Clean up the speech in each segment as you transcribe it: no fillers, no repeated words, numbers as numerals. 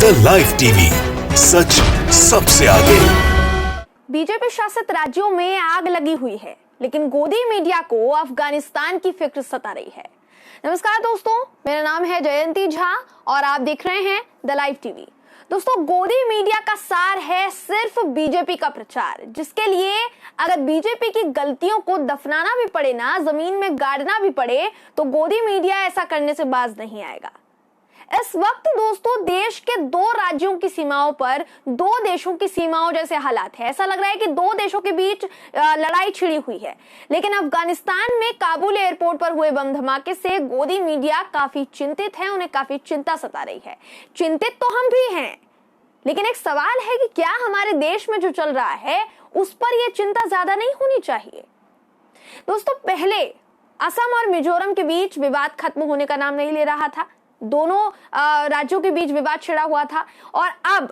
The live TV, सच सबसे आगे। BJP शासित राज्यों में आग लगी हुई है, लेकिन गोदी मीडिया को अफगानिस्तान की फिक्र सता रही है। नमस्कार दोस्तों, मेरा नाम है जयंती झा और आप देख रहे हैं द लाइव टीवी। दोस्तों, गोदी मीडिया का सार है सिर्फ बीजेपी का प्रचार, जिसके लिए अगर बीजेपी की गलतियों को दफनाना भी पड़े ना, जमीन में गाड़ना भी पड़े, तो गोदी मीडिया ऐसा करने से बाज नहीं आएगा। इस वक्त दोस्तों देश के दो राज्यों की सीमाओं पर दो देशों की सीमाओं जैसे हालात है। ऐसा लग रहा है कि दो देशों के बीच लड़ाई छिड़ी हुई है। लेकिन अफगानिस्तान में काबुल एयरपोर्ट पर हुए बम धमाके से गोदी मीडिया काफी चिंतित है, उन्हें काफी चिंता सता रही है। चिंतित तो हम भी हैं, लेकिन एक सवाल है कि क्या हमारे देश में जो चल रहा है उस पर यह चिंता ज्यादा नहीं होनी चाहिए। दोस्तों, पहले असम और मिजोरम के बीच विवाद खत्म होने का नाम नहीं ले रहा था। दोनों राज्यों के बीच विवाद छिड़ा हुआ था और अब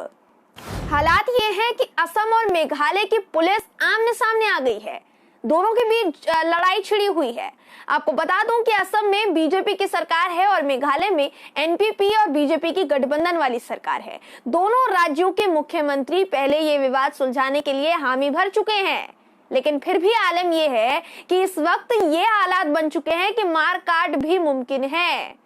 हालात ये हैं कि असम और मेघालय की पुलिस आमने सामने आ गई है। दोनों के बीच लड़ाई छिड़ी हुई है। आपको बता दूं कि असम में बीजेपी की सरकार है और मेघालय में एनपीपी और बीजेपी की गठबंधन वाली सरकार है। दोनों राज्यों के मुख्यमंत्री पहले ये विवाद सुलझाने के लिए हामी भर चुके हैं, लेकिन फिर भी आलम यह है कि इस वक्त ये हालात बन चुके हैं कि मारकाट भी मुमकिन है।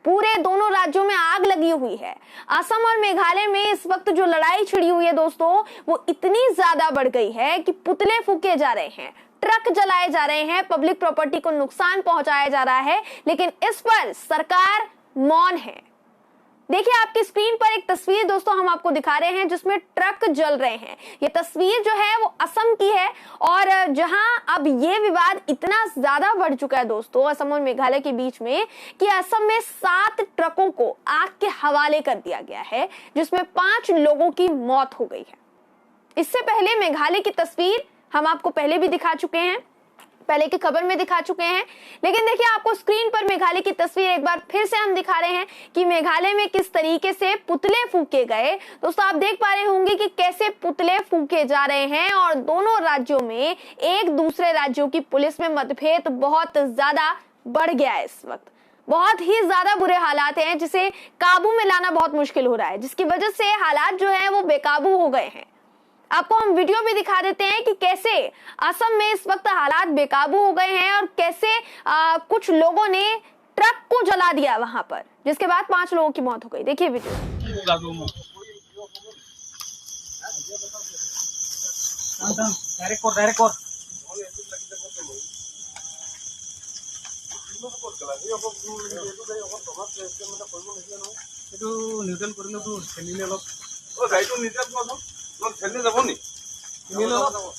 पूरे दोनों राज्यों में आग लगी हुई है। असम और मेघालय में इस वक्त जो लड़ाई छिड़ी हुई है दोस्तों, वो इतनी ज्यादा बढ़ गई है कि पुतले फूके जा रहे हैं, ट्रक जलाए जा रहे हैं, पब्लिक प्रॉपर्टी को नुकसान पहुंचाया जा रहा है, लेकिन इस पर सरकार मौन है। देखिए आपकी स्क्रीन पर एक तस्वीर दोस्तों हम आपको दिखा रहे हैं जिसमें ट्रक जल रहे हैं। ये तस्वीर जो है वो असम की है और जहां अब ये विवाद इतना ज्यादा बढ़ चुका है दोस्तों असम और मेघालय के बीच में कि असम में 7 ट्रकों को आग के हवाले कर दिया गया है, जिसमें 5 लोगों की मौत हो गई है। इससे पहले मेघालय की तस्वीर हम आपको पहले भी दिखा चुके हैं, पहले की खबर में दिखा चुके हैं, लेकिन देखिए आपको स्क्रीन पर मेघालय की तस्वीर एक बार फिर से हम दिखा रहे हैं कि मेघालय में किस तरीके से पुतले फूके गए। दोस्तों आप देख पा रहे होंगे कि कैसे पुतले फूके जा रहे हैं और दोनों राज्यों में एक दूसरे राज्यों की पुलिस में मतभेद बहुत ज्यादा बढ़ गया है। इस वक्त बहुत ही ज्यादा बुरे हालात हैं जिसे काबू में लाना बहुत मुश्किल हो रहा है, जिसकी वजह से हालात जो है वो बेकाबू हो गए हैं। आपको हम वीडियो भी दिखा देते हैं कि कैसे असम में इस वक्त हालात बेकाबू हो गए हैं और कैसे कुछ लोगों ने ट्रक को जला दिया वहां पर, जिसके बाद 5 लोगों की मौत हो गई। देखिए वीडियो।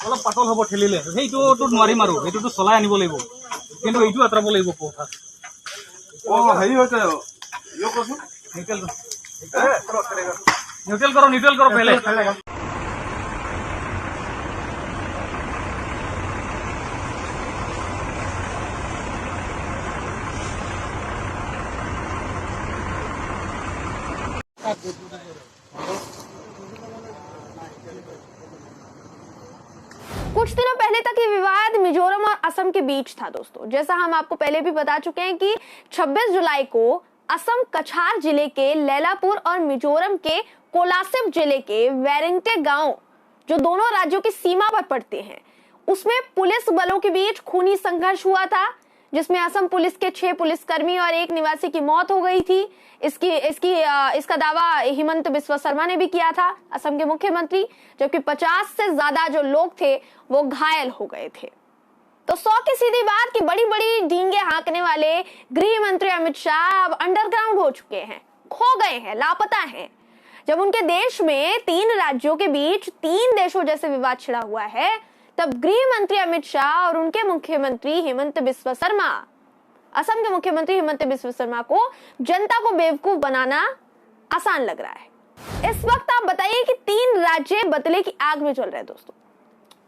অলপ পাতল হ'ব ঠেলিলে সেইটোতো নোৱাৰিম আৰু সেইটোতো চলাই আনিব লাগিব, কিন্তু এইটো আঁতৰাব লাগিব পথা। হেৰি হৈছে নিউট্ৰেল কৰ পেলে। कुछ दिनों पहले तक ये विवाद मिजोरम और असम के बीच था दोस्तों। जैसा हम आपको पहले भी बता चुके हैं कि 26 जुलाई को असम कछार जिले के लैलापुर और मिजोरम के कोलासिब जिले के वेरिंगटे गांव, जो दोनों राज्यों की सीमा पर पड़ते हैं, उसमें पुलिस बलों के बीच खूनी संघर्ष हुआ था, जिसमें असम पुलिस के 6 पुलिसकर्मी और 1 निवासी की मौत हो गई थी। इसका दावा हिमंत बिस्वा शर्मा ने भी किया था, असम के मुख्यमंत्री, जबकि 50 से ज्यादा जो लोग थे वो घायल हो गए थे। तो 100 की सीधी बात कि बड़ी बड़ी डींगे हाँकने वाले गृह मंत्री अमित शाह अब अंडरग्राउंड हो चुके हैं, खो गए हैं, लापता हैं। जब उनके देश में 3 राज्यों के बीच 3 देशों जैसे विवाद छिड़ा हुआ है, तब गृह मंत्री अमित शाह और उनके मुख्यमंत्री हिमंत बिस्वा शर्मा, असम के मुख्यमंत्री हिमंत बिस्वा शर्मा को जनता को बेवकूफ बनाना आसान लग रहा है। इस वक्त आप बताइए कि 3 राज्य बदले की आग में चल रहे हैं दोस्तों,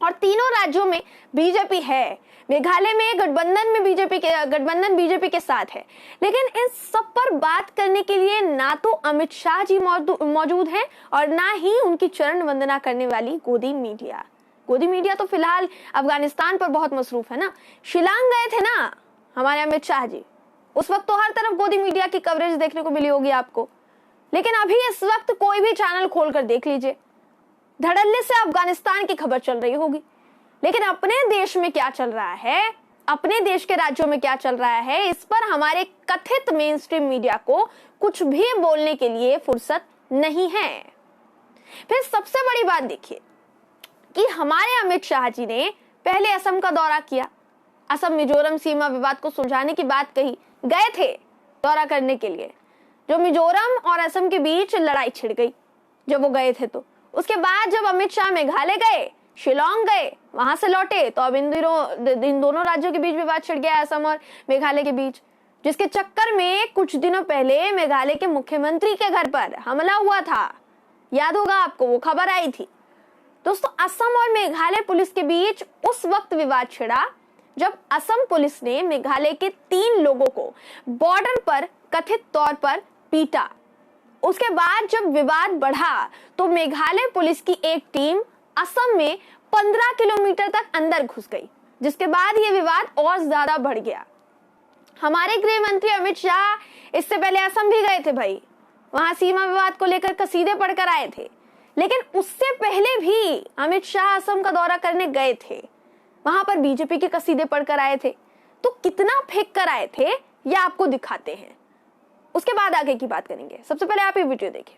और तीनों राज्यों में बीजेपी है। मेघालय में गठबंधन बीजेपी के साथ है, लेकिन इन सब पर बात करने के लिए ना तो अमित शाह जी मौजूद हैं और ना ही उनकी चरण वंदना करने वाली गोदी मीडिया तो फिलहाल अफगानिस्तान पर बहुत मसरूफ है ना। शिलांग गए थे ना हमारे अमित शाह जी, उस वक्त तो हर तरफ गोदी मीडिया की कवरेज देखने को मिली होगी आपको। लेकिन अभी इस वक्त कोई भी चैनल खोलकर देख लीजिए, धड़ल्ले से अफगानिस्तान की खबर चल रही होगी। लेकिन अपने देश में क्या चल रहा है, अपने देश के राज्यों में क्या चल रहा है, इस पर हमारे कथित मेन स्ट्रीम मीडिया को कुछ भी बोलने के लिए फुर्सत नहीं है। फिर सबसे बड़ी बात देखिए कि हमारे अमित शाह जी ने पहले असम का दौरा किया, असम मिजोरम सीमा विवाद को सुलझाने की बात कही, गए थे दौरा करने के लिए। जो मिजोरम और असम के बीच लड़ाई छिड़ गई जब वो गए थे, तो उसके बाद जब अमित शाह मेघालय गए, शिलोंग गए, वहां से लौटे, तो अब इन दोनों राज्यों के बीच विवाद छिड़ गया, असम और मेघालय के बीच, जिसके चक्कर में कुछ दिनों पहले मेघालय के मुख्यमंत्री के घर पर हमला हुआ था। याद होगा आपको, वो खबर आई थी। दोस्तों, असम और मेघालय पुलिस के बीच उस वक्त विवाद छिड़ा जब असम पुलिस ने मेघालय के 3 लोगों को बॉर्डर पर कथित तौर पर पीटा। उसके बाद जब विवाद बढ़ा तो मेघालय पुलिस की एक टीम असम में 15 किलोमीटर तक अंदर घुस गई, जिसके बाद यह विवाद और ज्यादा बढ़ गया। हमारे गृह मंत्री अमित शाह इससे पहले असम भी गए थे भाई, वहां सीमा विवाद को लेकर कसीदे पढ़कर आए थे। लेकिन उससे पहले भी अमित शाह असम का दौरा करने गए थे, वहां पर बीजेपी के कसीदे पढ़कर आए थे। तो कितना फेंक कर आए थे ये आपको दिखाते हैं, उसके बाद आगे की बात करेंगे। सबसे पहले आप ये वीडियो देखिए।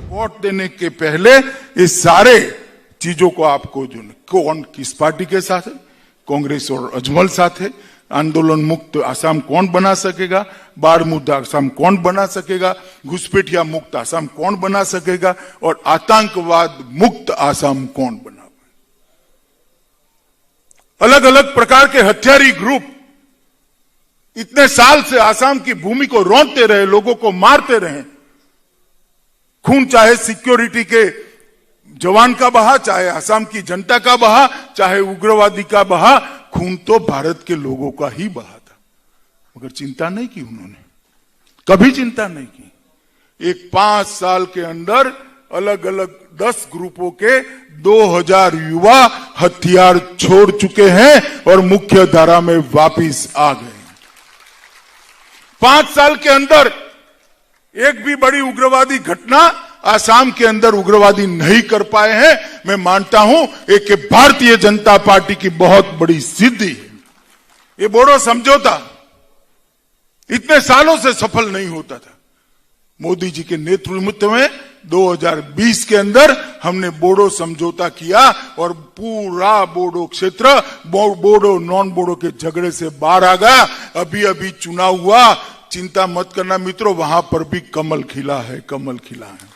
वोट देने के पहले इस सारे चीजों को आपको जो कौन किस पार्टी के साथ है, कांग्रेस और अजमल साथ है, आंदोलन मुक्त असम कौन बना सकेगा, बाढ़ मुक्त असम कौन बना सकेगा, घुसपैठिया मुक्त असम कौन बना सकेगा, और आतंकवाद मुक्त असम कौन बना पाए। अलग अलग प्रकार के हथियारी ग्रुप इतने साल से असम की भूमि को रौंदते रहे, लोगों को मारते रहे। खून चाहे सिक्योरिटी के जवान का बहा, चाहे असम की जनता का बहा, चाहे उग्रवादी का बहा, खून तो भारत के लोगों का ही बहा था। मगर चिंता नहीं की उन्होंने, कभी चिंता नहीं की। एक 5 साल के अंदर अलग अलग 10 ग्रुपों के 2000 युवा हथियार छोड़ चुके हैं और मुख्य धारा में वापिस आ गए। 5 साल के अंदर एक भी बड़ी उग्रवादी घटना आसाम के अंदर उग्रवादी नहीं कर पाए हैं। मैं मानता हूं एक भारतीय जनता पार्टी की बहुत बड़ी सिद्धि है। ये बोडो समझौता इतने सालों से सफल नहीं होता था। मोदी जी के नेतृत्व में 2020 के अंदर हमने बोडो समझौता किया और पूरा बोडो क्षेत्र बोडो नॉन बोडो के झगड़े से बाहर आ गया। अभी अभी चुनाव हुआ, चिंता मत करना मित्रों, वहां पर भी कमल खिला है, कमल खिला है।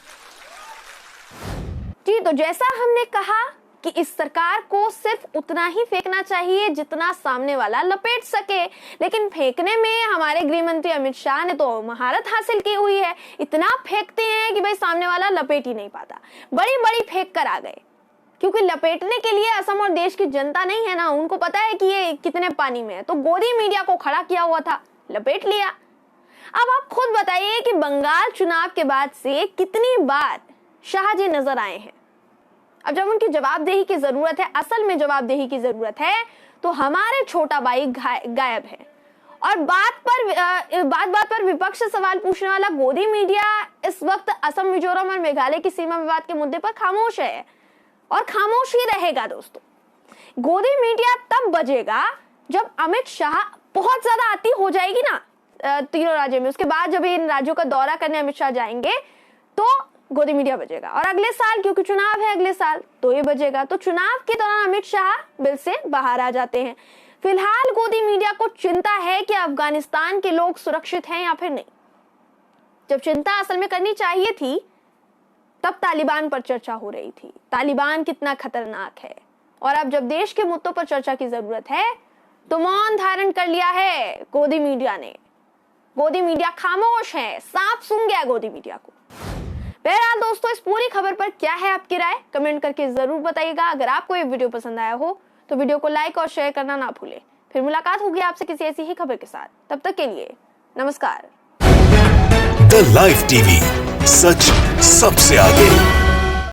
जी, तो जैसा हमने कहा कि इस सरकार को सिर्फ उतना ही फेंकना चाहिए जितना सामने वाला लपेट सके, लेकिन फेंकने में हमारे गृह मंत्री अमित शाह ने तो महारत हासिल की हुई है। इतना फेंकते हैं कि भाई सामने वाला लपेट ही नहीं पाता, बड़ी बड़ी फेंक कर आ गए। क्योंकि लपेटने के लिए असम और देश की जनता नहीं है ना, उनको पता है कि ये कितने पानी में है, तो गोदी मीडिया को खड़ा किया हुआ था, लपेट लिया। अब आप खुद बताइए कि बंगाल चुनाव के बाद से कितनी बार शाह जी नजर आए हैं। अब जब उनकी जवाबदेही की जरूरत है, असल में जवाबदेही की जरूरत है, तो हमारे छोटा भाई गायब है। और बात पर विपक्ष से सवाल पूछने वाला गोदी मीडिया इस वक्त असम, मिजोरम और मेघालय की सीमा विवाद के मुद्दे पर खामोश है और खामोश ही रहेगा। दोस्तों, गोदी मीडिया तब बजेगा जब अमित शाह बहुत ज्यादा आती हो जाएगी ना तीनों राज्यों में। उसके बाद जब इन राज्यों का दौरा करने अमित शाह जाएंगे तो गोदी मीडिया बजेगा, और अगले साल क्योंकि चुनाव है अगले साल, तो ये बजेगा। तो चुनाव के दौरान अमित शाह बिल से बाहर आ जाते हैं। फिलहाल गोदी मीडिया को चिंता है कि अफगानिस्तान के लोग सुरक्षित हैं या फिर नहीं। जब चिंता असल में करनी चाहिए थी तब तालिबान पर चर्चा हो रही थी, तालिबान कितना खतरनाक है। और अब जब देश के मुद्दों पर चर्चा की जरूरत है तो मौन धारण कर लिया है गोदी मीडिया ने। गोदी मीडिया खामोश है, सांप सूंघ गया गोदी मीडिया को। बहरहाल दोस्तों, इस पूरी खबर पर क्या है आपकी राय, कमेंट करके जरूर बताइएगा। अगर आपको ये वीडियो पसंद आया हो तो वीडियो को लाइक और शेयर करना ना भूलें। फिर मुलाकात होगी आपसे किसी ऐसी ही खबर के साथ, तब तक के लिए नमस्कार। द लाइव टीवी, सच सबसे आगे।